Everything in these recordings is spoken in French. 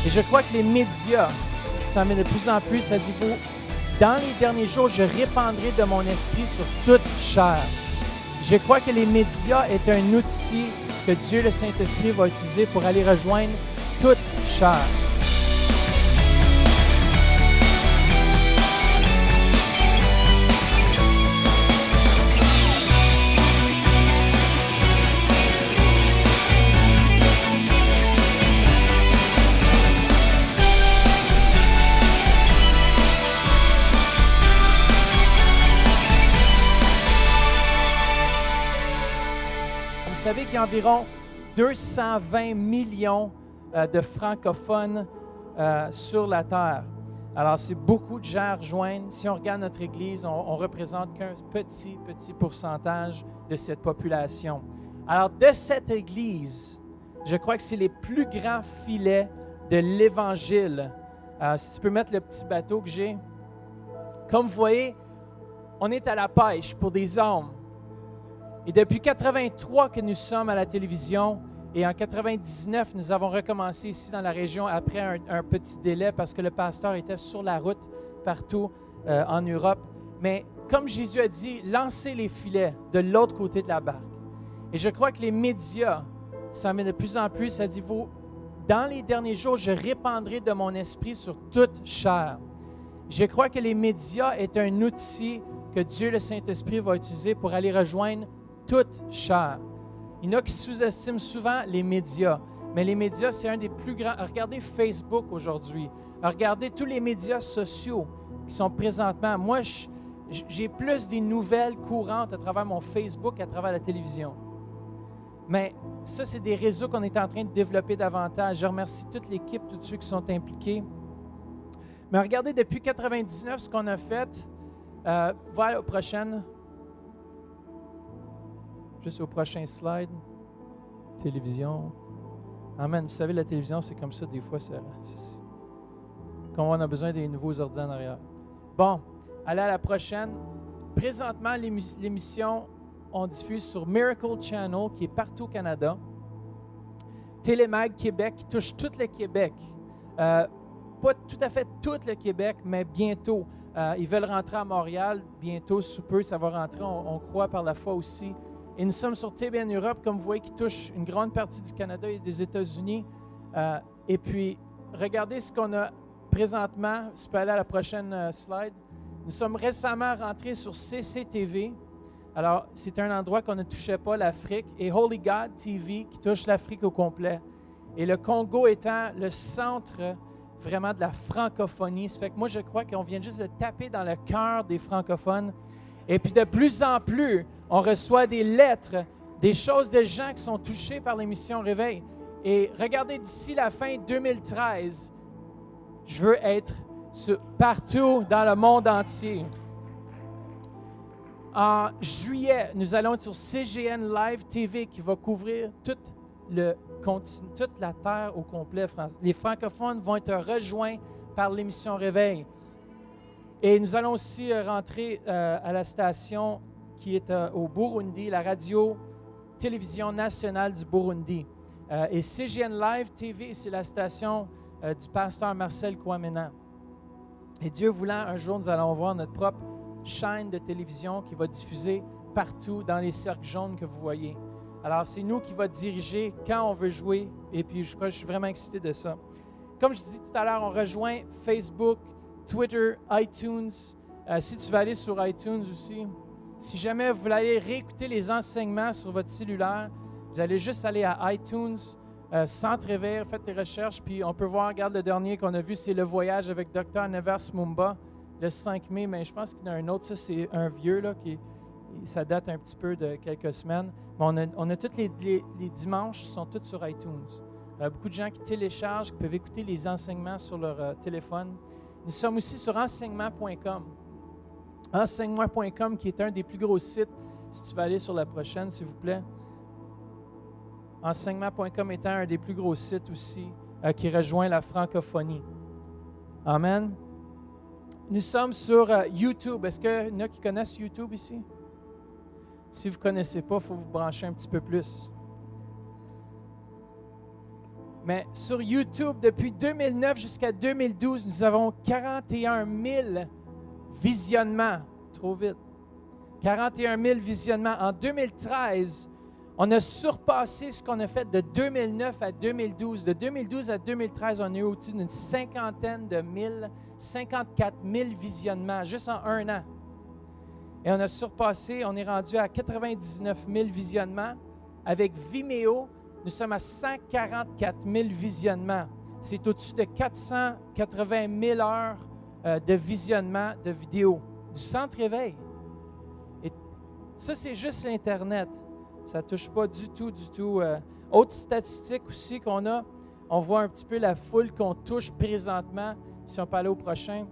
Et je crois que les médias, ça met de plus en plus, ça dit, dans les derniers jours, je répandrai de mon esprit sur toute chair. Je crois que les médias est un outil que Dieu, le Saint-Esprit, va utiliser pour aller rejoindre toute chair. Vous savez qu'il y a environ 220 millions de francophones sur la Terre. Alors, c'est beaucoup de gens à rejoindre. Si on regarde notre Église, on représente qu'un petit pourcentage de cette population. Alors, de cette Église, je crois que c'est les plus grands filets de l'Évangile. Si tu peux mettre le petit bateau que j'ai. Comme vous voyez, on est à la pêche pour des hommes. Et depuis 1983 que nous sommes à la télévision, et en 1999, nous avons recommencé ici dans la région après un petit délai parce que le pasteur était sur la route partout en Europe. Mais comme Jésus a dit, lancez les filets de l'autre côté de la barque. Et je crois que les médias, ça met de plus en plus, ça dit, dans les derniers jours, je répandrai de mon esprit sur toute chair. Je crois que les médias est un outil que Dieu, le Saint-Esprit, va utiliser pour aller rejoindre toute chair. Il y en a qui sous-estiment souvent les médias, mais les médias, c'est un des plus grands. Regardez Facebook aujourd'hui. Regardez tous les médias sociaux qui sont présentement. Moi, j'ai plus des nouvelles courantes à travers mon Facebook qu'à travers la télévision. Mais ça, c'est des réseaux qu'on est en train de développer davantage. Je remercie toute l'équipe, tous ceux qui sont impliqués. Mais regardez, depuis 1999, ce qu'on a fait, voilà au prochain. Juste au prochain slide. Télévision. Amen. Vous savez, la télévision, c'est comme ça, des fois, quand on a besoin des nouveaux ordi en arrière. Bon, allez à la prochaine. Présentement, l'émission, on diffuse sur Miracle Channel, qui est partout au Canada. Télémag Québec, qui touche tout le Québec. Pas tout à fait tout le Québec, mais bientôt. Ils veulent rentrer à Montréal. Bientôt, sous peu, ça va rentrer. On croit par la foi aussi. Et nous sommes sur TBN Europe, comme vous voyez, qui touche une grande partie du Canada et des États-Unis. Et puis, regardez ce qu'on a présentement. Si tu peux aller à la prochaine slide. Nous sommes récemment rentrés sur CCTV. Alors, c'est un endroit qu'on ne touchait pas, l'Afrique. Et Holy God TV, qui touche l'Afrique au complet. Et le Congo étant le centre vraiment de la francophonie. Ça fait que moi, je crois qu'on vient juste de taper dans le cœur des francophones. Et puis, de plus en plus, on reçoit des lettres, des choses de gens qui sont touchés par l'émission Réveil. Et regardez, d'ici la fin 2013, je veux être partout dans le monde entier. En juillet, nous allons être sur CGN Live TV qui va couvrir toute la terre au complet. Les francophones vont être rejoints par l'émission Réveil. Et nous allons aussi rentrer à la station qui est au Burundi, la radio-télévision nationale du Burundi. Et CGN Live TV, c'est la station du pasteur Marcel Kouamena. Et Dieu voulant, un jour, nous allons voir notre propre chaîne de télévision qui va diffuser partout dans les cercles jaunes que vous voyez. Alors, c'est nous qui va diriger quand on veut jouer. Et puis, je suis vraiment excité de ça. Comme je disais tout à l'heure, on rejoint Facebook, Twitter, iTunes. Si tu veux aller sur iTunes aussi, si jamais vous voulez aller réécouter les enseignements sur votre cellulaire, vous allez juste aller à iTunes, Centre Réveil, faites des recherches, puis on peut voir, regarde le dernier qu'on a vu, c'est Le Voyage avec Dr. Nevers Mumba, le 5 mai, mais je pense qu'il y en a un autre, ça c'est un vieux, là, ça date un petit peu de quelques semaines. Mais on a tous les dimanches, sont tous sur iTunes. Beaucoup de gens qui téléchargent, qui peuvent écouter les enseignements sur leur téléphone. Nous sommes aussi sur enseignement.com. Enseignement.com qui est un des plus gros sites, si tu veux aller sur la prochaine, s'il vous plaît. Enseignement.com étant un des plus gros sites aussi qui rejoint la francophonie. Amen. Nous sommes sur YouTube. Est-ce qu'il y en a qui connaissent YouTube ici? Si vous ne connaissez pas, il faut vous brancher un petit peu plus. Mais sur YouTube, depuis 2009 jusqu'à 2012, nous avons 41 000 visionnements. Trop vite. 41 000 visionnements. En 2013, on a surpassé ce qu'on a fait de 2009 à 2012. De 2012 à 2013, on a eu au-dessus d'une 54 000 visionnements, juste en un an. Et on a surpassé, on est rendu à 99 000 visionnements. Avec Vimeo, nous sommes à 144 000 visionnements. C'est au-dessus de 480 000 heures de visionnement de vidéos du Centre Réveil. Et ça, c'est juste l'Internet. Ça ne touche pas du tout. Autre statistique aussi qu'on a, on voit un petit peu la foule qu'on touche présentement, si on peut aller au prochain.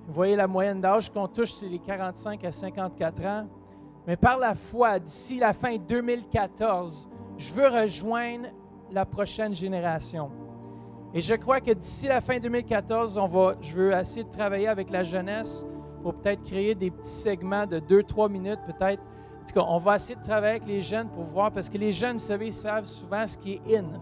Vous voyez la moyenne d'âge qu'on touche, c'est les 45 à 54 ans. Mais par la foi, d'ici la fin 2014, je veux rejoindre la prochaine génération. Et je crois que d'ici la fin 2014, je veux essayer de travailler avec la jeunesse pour peut-être créer des petits segments de 2-3 minutes, peut-être. En tout cas, on va essayer de travailler avec les jeunes pour voir, parce que les jeunes, vous savez, ils savent souvent ce qui est in.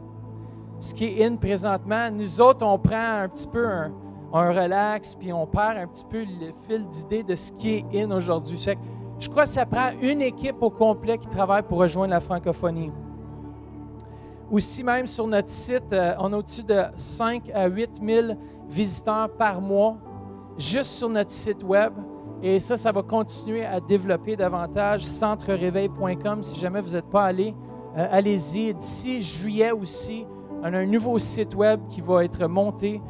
Ce qui est in présentement. Nous autres, on prend un petit peu un relax, puis on perd un petit peu le fil d'idée de ce qui est in aujourd'hui. Fait que je crois que ça prend une équipe au complet qui travaille pour rejoindre la francophonie. Aussi, même sur notre site, on a au-dessus de 5 à 8 000 visiteurs par mois, juste sur notre site web. Et ça va continuer à développer davantage. Centreréveil.com, si jamais vous n'êtes pas allé, allez-y. D'ici juillet aussi, on a un nouveau site web qui va être monté,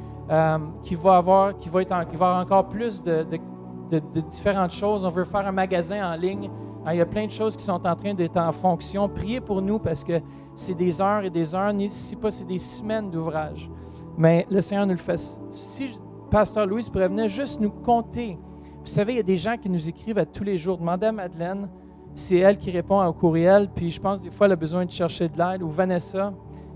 qui va avoir encore plus de différentes choses. On veut faire un magasin en ligne. Il y a plein de choses qui sont en train d'être en fonction. Priez pour nous parce que c'est des heures et des heures, si pas c'est des semaines d'ouvrage. Mais le Seigneur nous le fait. Si Pasteur Louise pourrait venir juste nous compter. Vous savez, il y a des gens qui nous écrivent à tous les jours. Demandez à Madeleine, c'est elle qui répond au courriel, puis je pense des fois elle a besoin de chercher de l'aide. Ou Vanessa,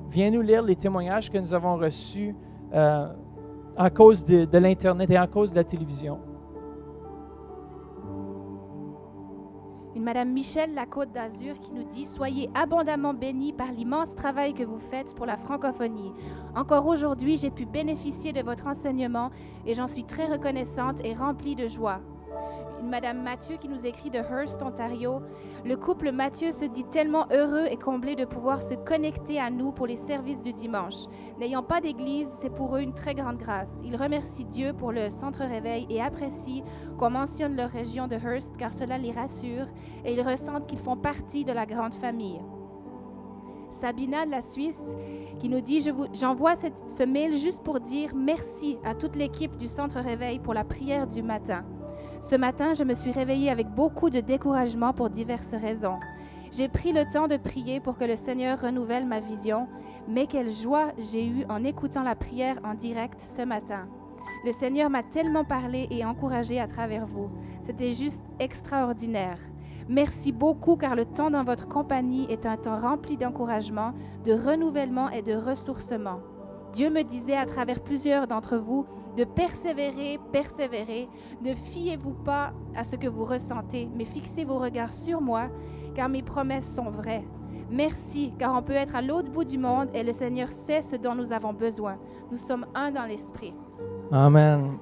viens nous lire les témoignages que nous avons reçus à cause de l'Internet et à cause de la télévision. Une Madame Michel, la Côte d'Azur, qui nous dit « Soyez abondamment bénis par l'immense travail que vous faites pour la francophonie. Encore aujourd'hui, j'ai pu bénéficier de votre enseignement et j'en suis très reconnaissante et remplie de joie. » Une Madame Mathieu qui nous écrit de Hearst, Ontario. « Le couple Mathieu se dit tellement heureux et comblé de pouvoir se connecter à nous pour les services du dimanche. N'ayant pas d'église, c'est pour eux une très grande grâce. Ils remercient Dieu pour le Centre Réveil et apprécient qu'on mentionne leur région de Hearst car cela les rassure et ils ressentent qu'ils font partie de la grande famille. » Sabina de la Suisse qui nous dit « J'envoie ce mail juste pour dire merci à toute l'équipe du Centre Réveil pour la prière du matin. Ce matin, je me suis réveillée avec beaucoup de découragement pour diverses raisons. J'ai pris le temps de prier pour que le Seigneur renouvelle ma vision, mais quelle joie j'ai eue en écoutant la prière en direct ce matin. Le Seigneur m'a tellement parlé et encouragé à travers vous. C'était juste extraordinaire. Merci beaucoup car le temps dans votre compagnie est un temps rempli d'encouragement, de renouvellement et de ressourcement. Dieu me disait à travers plusieurs d'entre vous de persévérer. Ne fiez-vous pas à ce que vous ressentez, mais fixez vos regards sur moi, car mes promesses sont vraies. Merci, car on peut être à l'autre bout du monde et le Seigneur sait ce dont nous avons besoin. Nous sommes un dans l'Esprit. Amen.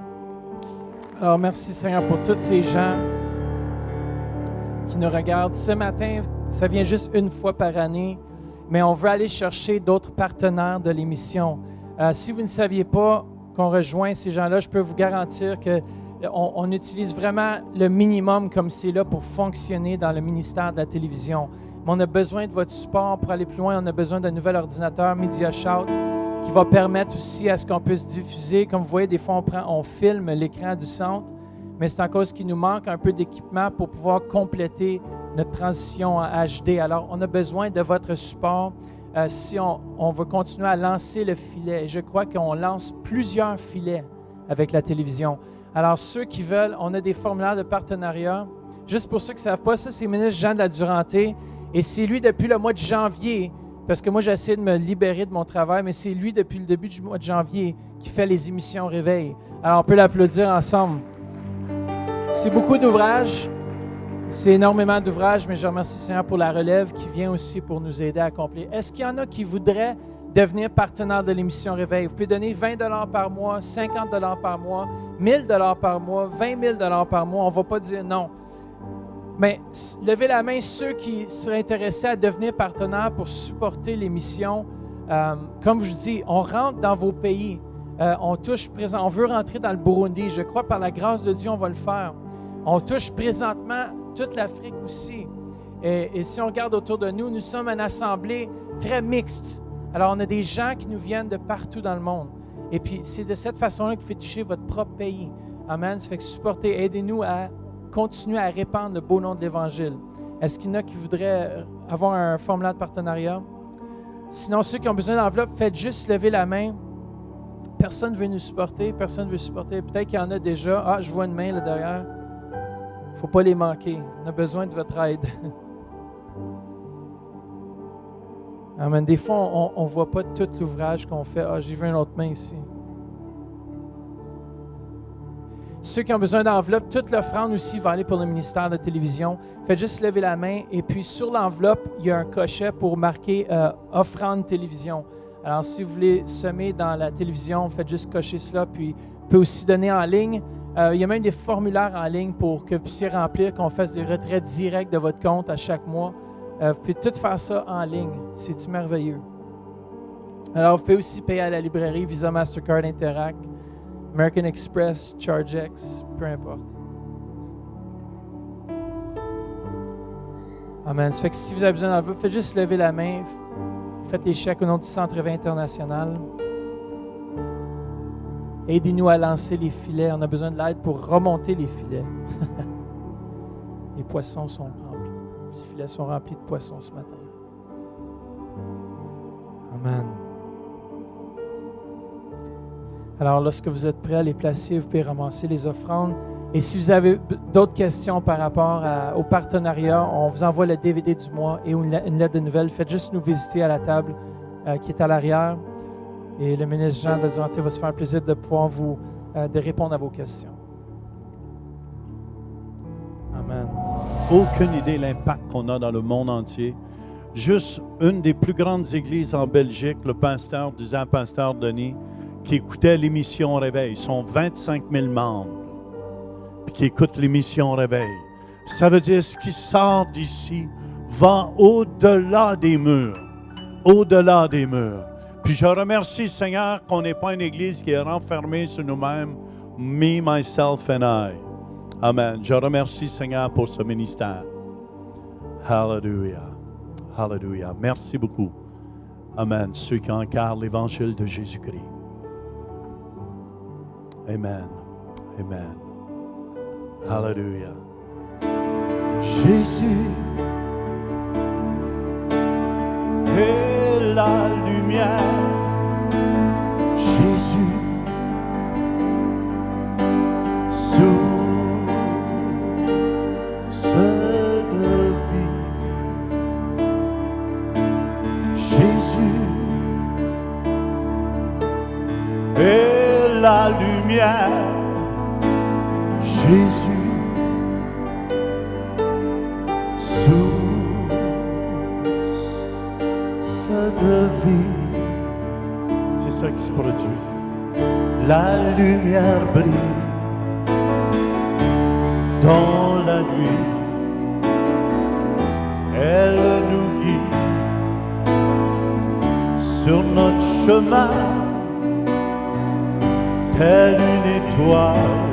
Alors, merci Seigneur pour tous ces gens qui nous regardent. Ce matin, ça vient juste une fois par année, mais on veut aller chercher d'autres partenaires de l'émission. Si vous ne saviez pas qu'on rejoint ces gens-là, je peux vous garantir qu'on utilise vraiment le minimum comme c'est là pour fonctionner dans le ministère de la télévision. Mais on a besoin de votre support pour aller plus loin. On a besoin d'un nouvel ordinateur MediaShout qui va permettre aussi à ce qu'on puisse diffuser. Comme vous voyez, des fois, on filme l'écran du centre, mais c'est en cause qu'il nous manque un peu d'équipement pour pouvoir compléter notre transition en HD. Alors, on a besoin de votre support. Si on veut continuer à lancer le filet, et je crois qu'on lance plusieurs filets avec la télévision. Alors, ceux qui veulent, on a des formulaires de partenariat. Juste pour ceux qui ne savent pas, ça, c'est le ministre Jean de la Duranté. Et c'est lui, depuis le mois de janvier, parce que moi, j'essaie de me libérer de mon travail, mais c'est lui, depuis le début du mois de janvier, qui fait les émissions Réveil. Alors, on peut l'applaudir ensemble. C'est beaucoup d'ouvrages. C'est énormément d'ouvrages, mais je remercie le Seigneur pour la relève qui vient aussi pour nous aider à accomplir. Est-ce qu'il y en a qui voudraient devenir partenaire de l'émission Réveil. Vous pouvez donner 20 $ par mois, 50 $ par mois, 1000 $ par mois, 20 000 $ par mois. On ne va pas dire non. Mais levez la main ceux qui seraient intéressés à devenir partenaires pour supporter l'émission. Comme je vous dis, on rentre dans vos pays. On veut rentrer dans le Burundi. Je crois par la grâce de Dieu, on va le faire. On touche présentement toute l'Afrique aussi. Et si on regarde autour de nous, nous sommes une assemblée très mixte. Alors, on a des gens qui nous viennent de partout dans le monde. Et puis, c'est de cette façon-là que vous faites toucher votre propre pays. Amen. Ça fait que supportez, aidez-nous à continuer à répandre le beau nom de l'Évangile. Est-ce qu'il y en a qui voudraient avoir un formulaire de partenariat? Sinon, ceux qui ont besoin d'enveloppe, faites juste lever la main. Personne ne veut nous supporter. Personne ne veut supporter. Peut-être qu'il y en a déjà. Ah, je vois une main là derrière. Il ne faut pas les manquer. On a besoin de votre aide. Amen. Des fois, on ne voit pas tout l'ouvrage qu'on fait. Ah, j'ai vu une autre main ici. Ceux qui ont besoin d'enveloppe, toute l'offrande aussi va aller pour le ministère de la télévision. Faites juste lever la main. Et puis, sur l'enveloppe, il y a un cochet pour marquer offrande télévision. Alors, si vous voulez semer dans la télévision, faites juste cocher cela. Puis, vous pouvez aussi donner en ligne. Il y a même des formulaires en ligne pour que vous puissiez remplir, qu'on fasse des retraits directs de votre compte à chaque mois. Vous pouvez tout faire ça en ligne. C'est merveilleux. Alors, vous pouvez aussi payer à la librairie Visa, Mastercard, Interac, American Express, ChargeX, peu importe. Amen. Ça fait que si vous avez besoin d'enveloppe, faites juste lever la main. Faites les chèques au nom du Centre Réveil International. Aidez-nous à lancer les filets. On a besoin de l'aide pour remonter les filets. Les poissons sont remplis. Les filets sont remplis de poissons ce matin. Amen. Alors, lorsque vous êtes prêts à les placer, vous pouvez ramasser les offrandes. Et si vous avez d'autres questions par rapport au partenariat, on vous envoie le DVD du mois et une lettre de nouvelles. Faites juste nous visiter à la table qui est à l'arrière. Et le ministre Jean de la Duranté va se faire plaisir de pouvoir de répondre à vos questions. Amen. Aucune idée de l'impact qu'on a dans le monde entier. Juste une des plus grandes églises en Belgique, le pasteur Denis, qui écoutait l'émission Réveil. Ils sont 25 000 membres puis qui écoutent l'émission Réveil. Ça veut dire ce qui sort d'ici va au-delà des murs. Au-delà des murs. Puis je remercie, Seigneur, qu'on n'est pas une église qui est renfermée sur nous-mêmes. Me, myself and I. Amen. Je remercie, Seigneur, pour ce ministère. Hallelujah. Hallelujah. Merci beaucoup. Amen. Ceux qui incarnent l'évangile de Jésus-Christ. Amen. Amen. Hallelujah. Jésus est la lumière. Jésus source de vie. Jésus est la lumière. Jésus de vie. C'est ça qui se produit. La lumière brille dans la nuit. Elle nous guide sur notre chemin, telle une étoile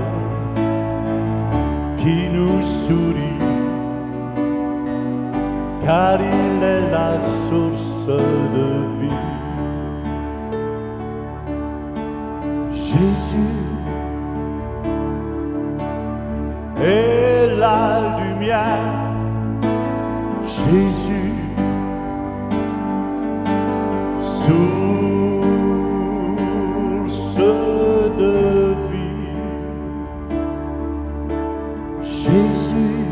qui nous sourit, car il est la source de vie. Jésus est la lumière. Jésus source de vie. Jésus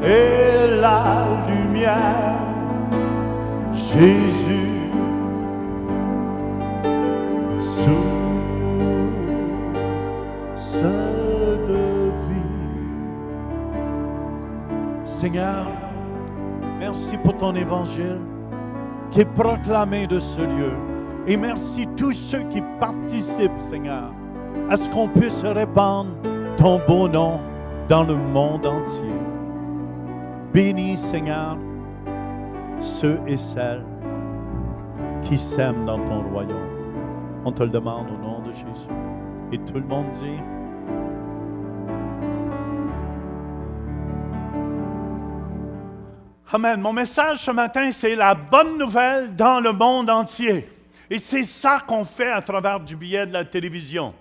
est la lumière. Jésus source de vie. Seigneur, merci pour ton évangile. qui est proclamé de ce lieu. Et merci tous ceux qui participent, Seigneur, à ce qu'on puisse répandre ton beau nom dans le monde entier. Bénis, Seigneur, ceux et celles qui s'aiment dans ton royaume. On te le demande au nom de Jésus. Et tout le monde dit... Amen. Mon message ce matin, c'est la bonne nouvelle dans le monde entier. Et c'est ça qu'on fait à travers du billet de la télévision.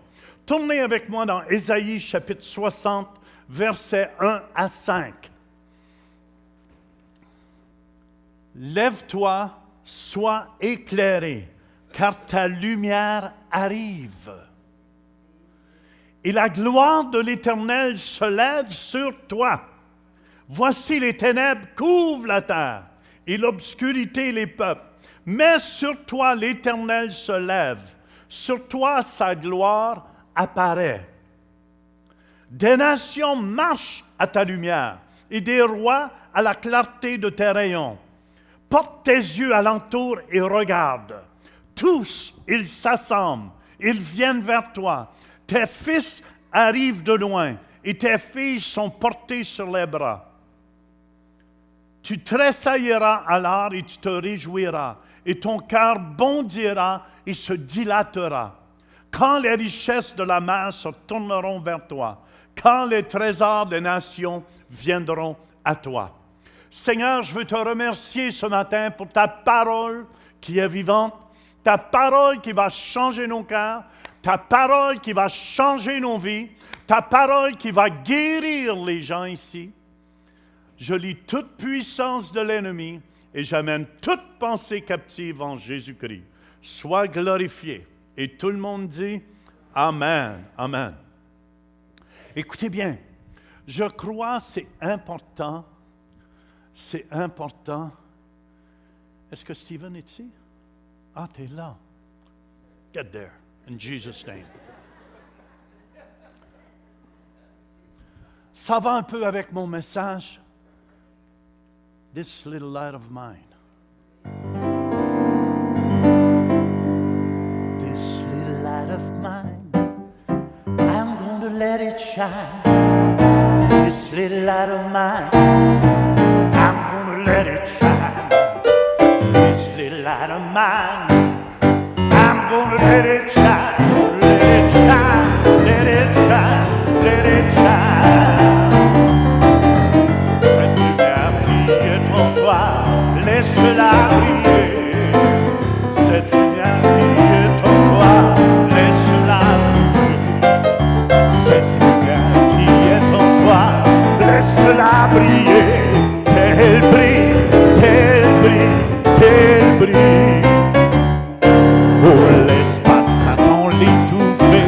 Tournez avec moi dans Ésaïe chapitre 60, versets 1 à 5. Lève-toi, sois éclairé, car ta lumière arrive. Et la gloire de l'Éternel se lève sur toi. Voici les ténèbres couvrent la terre et l'obscurité les peuples. Mais sur toi l'Éternel se lève, sur toi sa gloire apparaît. Des nations marchent à ta lumière et des rois à la clarté de tes rayons. Porte tes yeux alentour et regarde. Tous, ils s'assemblent, ils viennent vers toi. Tes fils arrivent de loin et tes filles sont portées sur les bras. Tu tressailleras alors et tu te réjouiras, et ton cœur bondira et se dilatera. Quand les richesses de la mer se tourneront vers toi, quand les trésors des nations viendront à toi. Seigneur, je veux te remercier ce matin pour ta parole qui est vivante, ta parole qui va changer nos cœurs, ta parole qui va changer nos vies, ta parole qui va guérir les gens ici. Je lis toute puissance de l'ennemi et j'amène toute pensée captive en Jésus-Christ. Sois glorifié. Et tout le monde dit Amen, Amen. Écoutez bien, je crois que c'est important. Est-ce que Stephen est ici? Ah, t'es là. Get there, in Jesus' name. Ça va un peu avec mon message. This little light of mine. This little light of mine, I'm going to let it shine. This little light of mine, I'm going to let it shine. This little light of mine, I'm going to let it shine. Let it shine, let it shine, let it shine. Laisse-la briller, cette lumière qui est en toi, laisse-la briller, cette lumière qui est en toi, laisse-la briller, qu'elle brille, qu'elle brille, qu'elle brille. Oh, laisse pas Satan l'étouffer,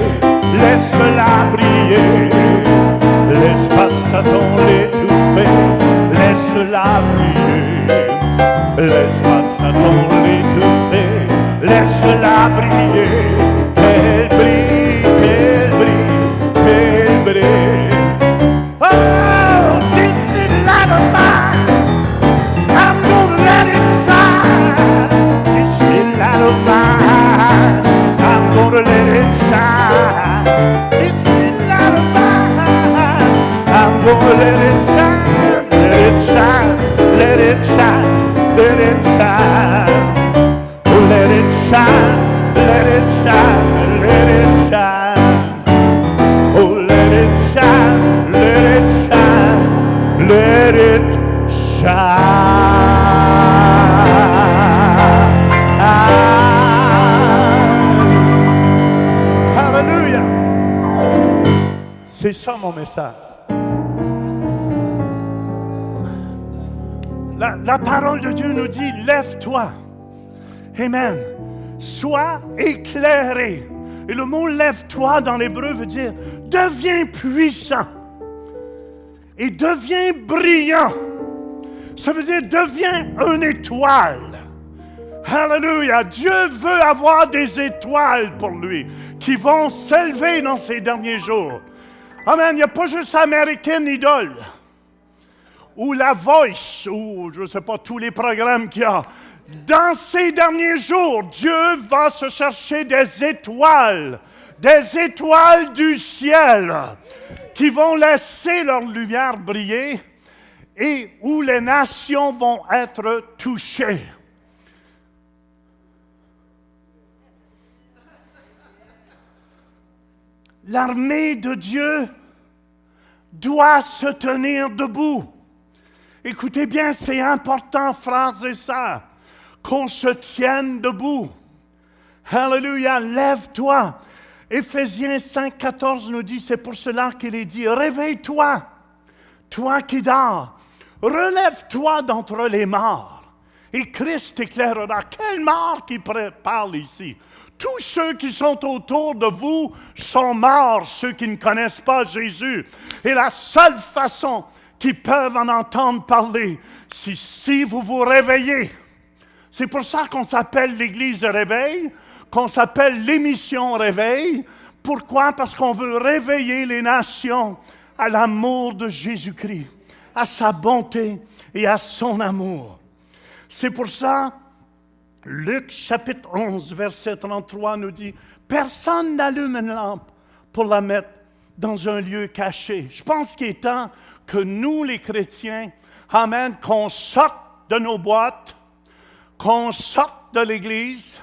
laisse-la briller, laisse pas Satan l'étouffer, laisse-la briller. Laisse pas Satan l'étouffer, laisse-la briller, qu'elle brille, qu'elle brille, qu'elle brille. Oh, this little light of mine, I'm gonna let it shine. This little light of mine, I'm gonna let it shine. This little light of mine, I'm gonna let it shine, let it shine, let it shine. Let it shine, oh let it shine, let it shine, let it shine. Oh let it shine, let it shine, let it shine. Hallelujah. C'est ça mon message. La parole de Dieu nous dit, lève-toi. Amen. Sois éclairé. Et le mot lève-toi dans l'hébreu veut dire, deviens puissant. Et deviens brillant. Ça veut dire, deviens une étoile. Alléluia. Dieu veut avoir des étoiles pour lui, qui vont s'élever dans ces derniers jours. Amen. Il n'y a pas juste American Idol. Ou La Voice, ou je ne sais pas, tous les programmes qu'il y a. Dans ces derniers jours, Dieu va se chercher des étoiles du ciel, qui vont laisser leur lumière briller et où les nations vont être touchées. L'armée de Dieu doit se tenir debout. Écoutez bien, c'est important, frères et sœurs, qu'on se tienne debout. Alléluia, lève-toi. Éphésiens 5, 14 nous dit, c'est pour cela qu'il est dit, réveille-toi, toi qui dors, relève-toi d'entre les morts, et Christ t'éclairera. Quel mort qui parle ici? Tous ceux qui sont autour de vous sont morts, ceux qui ne connaissent pas Jésus. Et la seule façon qu'ils peuvent en entendre parler, c'est si vous vous réveillez. C'est pour ça qu'on s'appelle l'Église de réveil, qu'on s'appelle l'émission Réveil. Pourquoi? Parce qu'on veut réveiller les nations à l'amour de Jésus-Christ, à sa bonté et à son amour. C'est pour ça, Luc chapitre 11, verset 33 nous dit, « Personne n'allume une lampe pour la mettre dans un lieu caché. » Je pense qu'il est temps que nous, les chrétiens, amen, qu'on sorte de nos boîtes, qu'on sorte de l'Église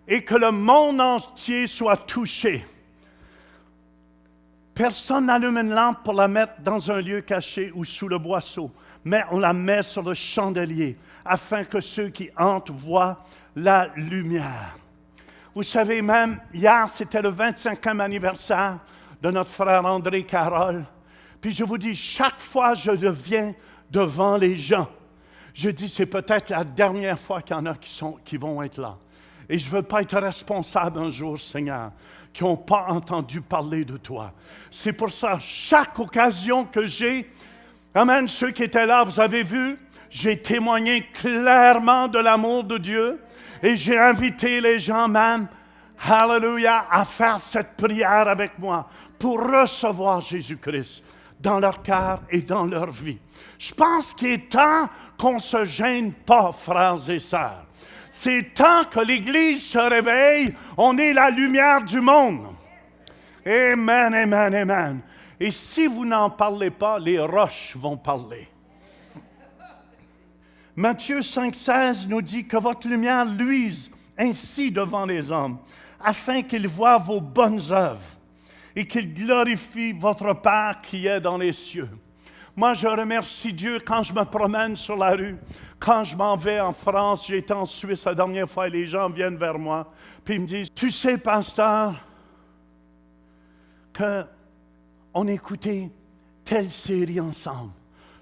et que le monde entier soit touché. Personne n'allume une lampe pour la mettre dans un lieu caché ou sous le boisseau, mais on la met sur le chandelier afin que ceux qui entrent voient la lumière. Vous savez, même hier, c'était le 25e anniversaire de notre frère André Carole. Puis je vous dis, chaque fois je viens devant les gens, je dis, c'est peut-être la dernière fois qu'il y en a qui vont être là. Et je ne veux pas être responsable un jour, Seigneur, qui n'ont pas entendu parler de toi. C'est pour ça, chaque occasion que j'ai, amen, ceux qui étaient là, vous avez vu, j'ai témoigné clairement de l'amour de Dieu et j'ai invité les gens même, alléluia, à faire cette prière avec moi pour recevoir Jésus-Christ dans leur cœur et dans leur vie. Je pense qu'il est temps qu'on ne se gêne pas, frères et sœurs. C'est temps que l'Église se réveille. On est la lumière du monde. Amen, amen, amen. Et si vous n'en parlez pas, les roches vont parler. Matthieu 5,16 nous dit que votre lumière luise ainsi devant les hommes, afin qu'ils voient vos bonnes œuvres et qu'ils glorifient votre Père qui est dans les cieux. Moi, je remercie Dieu quand je me promène sur la rue, quand je m'en vais en France, j'ai été en Suisse la dernière fois et les gens viennent vers moi, puis ils me disent, tu sais, pasteur, qu'on écoutait telle série ensemble.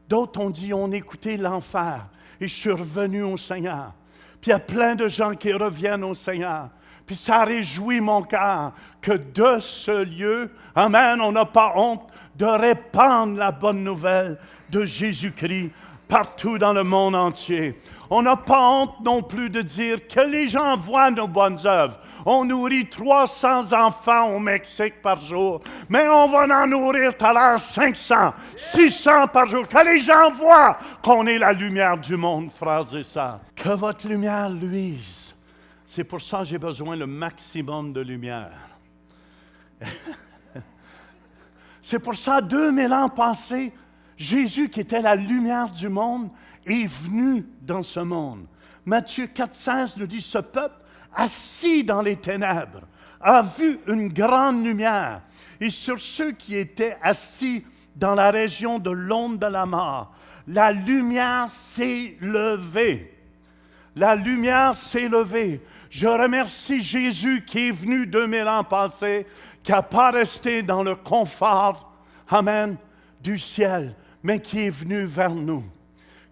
D'autres ont dit, on écoutait l'enfer. Et je suis revenu au Seigneur. Puis il y a plein de gens qui reviennent au Seigneur. Puis ça réjouit mon cœur que de ce lieu, amen, on n'a pas honte de répandre la bonne nouvelle de Jésus-Christ partout dans le monde entier. On n'a pas honte non plus de dire que les gens voient nos bonnes œuvres. On nourrit 300 enfants au Mexique par jour, mais on va en nourrir tout à l'heure 500, 600 par jour. Que les gens voient qu'on est la lumière du monde, frères et sœurs. Que votre lumière luise. C'est pour ça que j'ai besoin le maximum de lumière. C'est pour ça, 2000 ans passés, Jésus, qui était la lumière du monde, est venu dans ce monde. Matthieu 4,16 nous dit, ce peuple, assis dans les ténèbres, a vu une grande lumière. Et sur ceux qui étaient assis dans la région de l'ombre de la mort, la lumière s'est levée. La lumière s'est levée. Je remercie Jésus qui est venu 2000 ans passés, qui n'a pas resté dans le confort, amen, du ciel, mais qui est venu vers nous.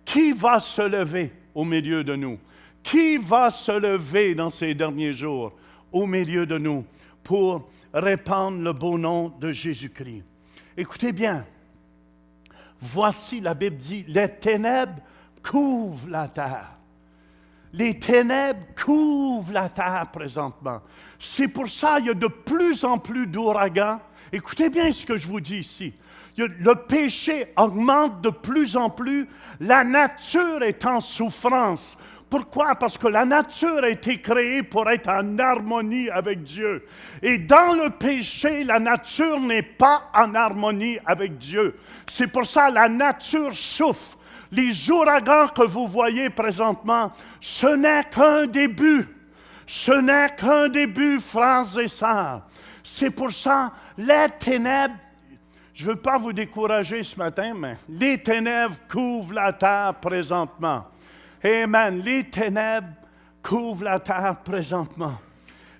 Qui va se lever au milieu de nous? Qui va se lever dans ces derniers jours au milieu de nous pour répandre le beau nom de Jésus-Christ? Écoutez bien, voici, la Bible dit, les ténèbres couvrent la terre. Les ténèbres couvrent la terre présentement. C'est pour ça qu'il y a de plus en plus d'ouragans. Écoutez bien ce que je vous dis ici. Le péché augmente de plus en plus. La nature est en souffrance Pourquoi? Parce que la nature a été créée pour être en harmonie avec Dieu. Et dans le péché, la nature n'est pas en harmonie avec Dieu. C'est pour ça que la nature souffre. Les ouragans que vous voyez présentement, ce n'est qu'un début. Ce n'est qu'un début, frères et sœurs. C'est pour ça, les ténèbres, je ne veux pas vous décourager ce matin, mais les ténèbres couvrent la terre présentement. Amen. Les ténèbres couvrent la terre présentement.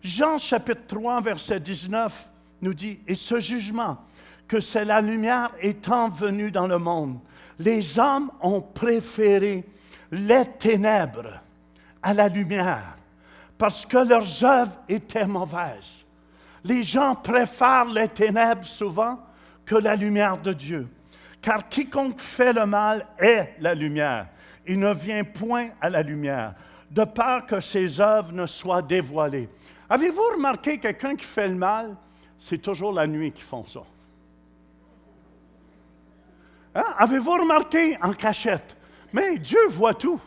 Jean chapitre 3, verset 19 nous dit, « Et ce jugement, que c'est la lumière étant venue dans le monde, les hommes ont préféré les ténèbres à la lumière, parce que leurs œuvres étaient mauvaises. » Les gens préfèrent les ténèbres souvent que la lumière de Dieu. Car quiconque fait le mal est la lumière. Il ne vient point à la lumière, de peur que ses œuvres ne soient dévoilées. Avez-vous remarqué quelqu'un qui fait le mal? C'est toujours la nuit qu'ils font ça. Hein? Avez-vous remarqué en cachette? Mais Dieu voit tout.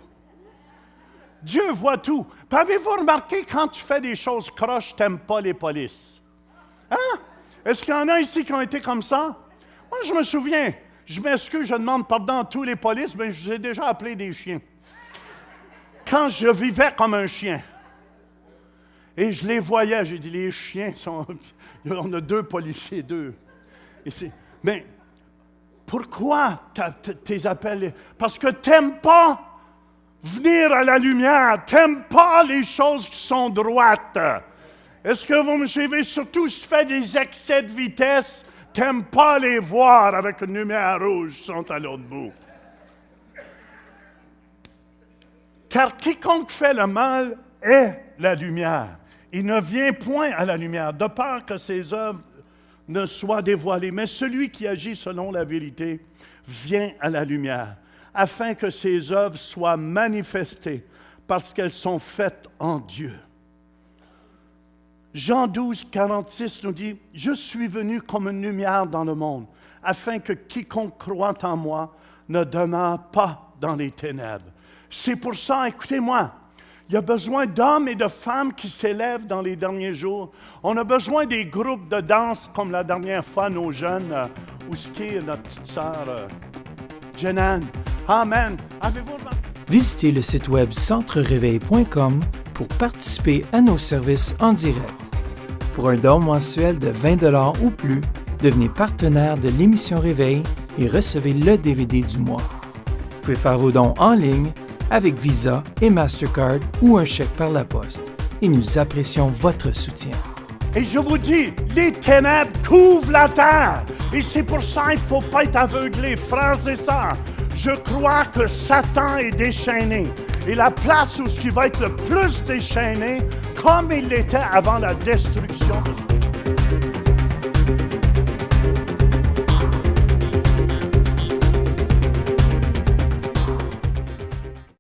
Dieu voit tout. Puis avez-vous remarqué quand tu fais des choses croches, tu n'aimes pas les polices? Hein? Est-ce qu'il y en a ici qui ont été comme ça? Moi, je me souviens. Je m'excuse, je demande pardon à tous les polices, mais je vous ai déjà appelé des chiens. Quand je vivais comme un chien, et je les voyais, j'ai dit, les chiens sont... On a 2 policiers, 2. Mais pourquoi tes appels? Parce que tu n'aimes pas venir à la lumière, tu n'aimes pas les choses qui sont droites. Est-ce que vous me suivez? Surtout si tu fais des excès de vitesse, tu n'aimes pas les voir avec une lumière rouge qui sont à l'autre bout. Car quiconque fait le mal est la lumière. Il ne vient point à la lumière, de peur que ses œuvres ne soient dévoilées. Mais celui qui agit selon la vérité vient à la lumière, afin que ses œuvres soient manifestées, parce qu'elles sont faites en Dieu. Jean 12, 46 nous dit, « Je suis venu comme une lumière dans le monde, afin que quiconque croit en moi ne demeure pas dans les ténèbres. » C'est pour ça, écoutez-moi, il y a besoin d'hommes et de femmes qui s'élèvent dans les derniers jours. On a besoin des groupes de danse, comme la dernière fois, nos jeunes, où ce qui est notre petite sœur, Jenan. Amen. Avez-vous remarqué? Visitez le site web centreréveil.com pour participer à nos services en direct. Pour un don mensuel de 20 $ ou plus, devenez partenaire de l'émission Réveil et recevez le DVD du mois. Vous pouvez faire vos dons en ligne avec Visa et Mastercard ou un chèque par la poste. Et nous apprécions votre soutien. Et je vous dis, les ténèbres couvrent la terre. Et c'est pour ça qu'il ne faut pas être aveuglé, frères et sœurs. Je crois que Satan est déchaîné. Et la place où ce qui va être le plus déchaîné, comme il l'était avant la destruction de